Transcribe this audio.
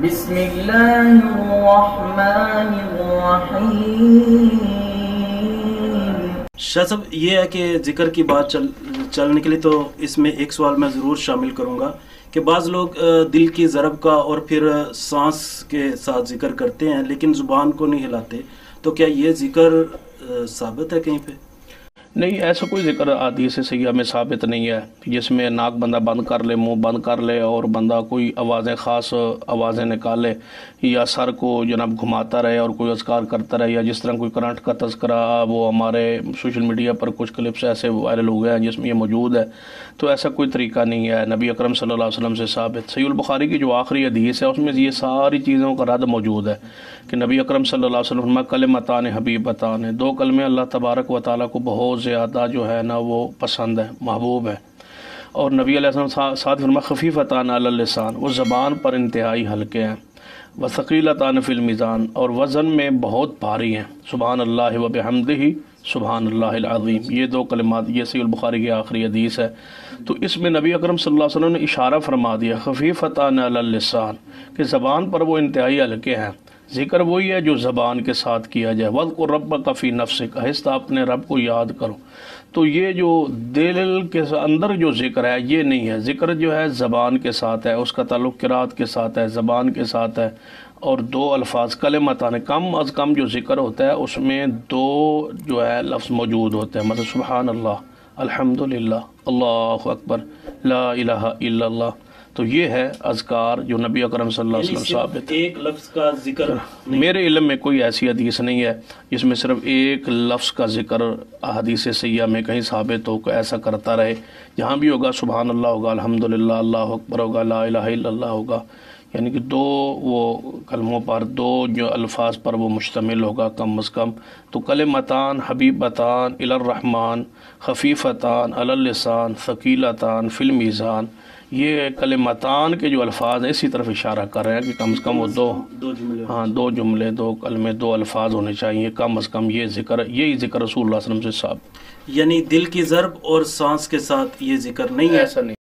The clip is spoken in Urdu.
بسم اللہ الرحمن الرحیم۔ شاہ صاحب، یہ ہے کہ ذکر کی بات چلنے کے لیے تو اس میں ایک سوال میں ضرور شامل کروں گا کہ بعض لوگ دل کی ضرب کا اور پھر سانس کے ساتھ ذکر کرتے ہیں لیکن زبان کو نہیں ہلاتے، تو کیا یہ ذکر ثابت ہے کہیں پہ؟ نہیں، ایسا کوئی ذکر حدیث سیاح میں ثابت نہیں ہے جس میں ناک بندہ بند کر لے، منہ بند کر لے اور بندہ کوئی آوازیں خاص آوازیں نکالے یا سر کو جناب گھماتا رہے اور کوئی اذکار کرتا رہے، یا جس طرح کوئی کرنٹ کا تذکرہ وہ ہمارے سوشل میڈیا پر کچھ کلپس ایسے وائرل ہو گئے ہیں جس میں یہ موجود ہے، تو ایسا کوئی طریقہ نہیں ہے نبی اکرم صلی اللہ علیہ وسلم سے ثابت۔ صحیح البخاری کی جو آخری حدیث ہے اس میں یہ ساری چیزوں کا رد موجود ہے کہ نبی اکرم صلی اللہ علیہ وسلم کلمتان حبیبتان، دو کلمے اللہ تبارک و تعالیٰ کو بہت زیادہ جو ہے نا وہ پسند ہے، محبوب ہے، اور نبی علیہ السلام ساتھ فرمایا خفیفتان علی اللسان، وہ زبان پر انتہائی ہلکے ہیں، وثقیلتان فی المیزان، اور وزن میں بہت بھاری ہیں، سبحان اللہ و بحمدہ سبحان اللہ العظیم، یہ دو کلمات، یہ صحیح البخاری کی آخری حدیث ہے۔ تو اس میں نبی اکرم صلی اللہ علیہ وسلم نے اشارہ فرما دیا خفیفتان علی اللسان کہ زبان پر وہ انتہائی ہلکے ہیں۔ ذکر وہی ہے جو زبان کے ساتھ کیا جائے، وَاذْكُرْ رَبَّكَ فِي نَفْسِكَ، آہستہ اپنے رب کو یاد کرو۔ تو یہ جو دل کے اندر جو ذکر ہے یہ نہیں ہے، ذکر جو ہے زبان کے ساتھ ہے، اس کا تعلق قرات کے ساتھ ہے، زبان کے ساتھ ہے، اور دو الفاظ کلمتان، کم از کم جو ذکر ہوتا ہے اس میں دو جو ہے لفظ موجود ہوتے ہیں، مثلا سبحان اللہ، الحمدللہ، اللہ اکبر، لا الہ الا اللہ۔ تو یہ ہے اذکار جو نبی اکرم صلی اللہ علیہ وسلم ثابت ہے۔ ایک لفظ کا ذکر میرے علم میں کوئی ایسی حدیث نہیں ہے جس میں صرف ایک لفظ کا ذکر حدیث سیاح میں کہیں ثابت ہو کہ ایسا کرتا رہے، جہاں بھی ہوگا سبحان اللہ ہوگا، الحمدللہ، اللہ اکبر ہوگا، لا الہ الا اللہ ہوگا، یعنی کہ دو وہ کلموں پر، دو جو الفاظ پر وہ مشتمل ہوگا کم از کم۔ تو کلمتان حبیبتان الی الرحمن خفیفتان علی اللسان ثقیلتان فی المیزان، یہ کلمتان کے جو الفاظ ہیں اسی طرف اشارہ کر رہے ہیں کہ کم از کم وہ دو جملے، دو کلمے، دو الفاظ ہونے چاہیے کم از کم، یہی ذکر رسول اللہ صلی اللہ علیہ وسلم سے ثابت۔ یعنی دل کی ضرب اور سانس کے ساتھ یہ ذکر نہیں ہے؟ ایسا نہیں۔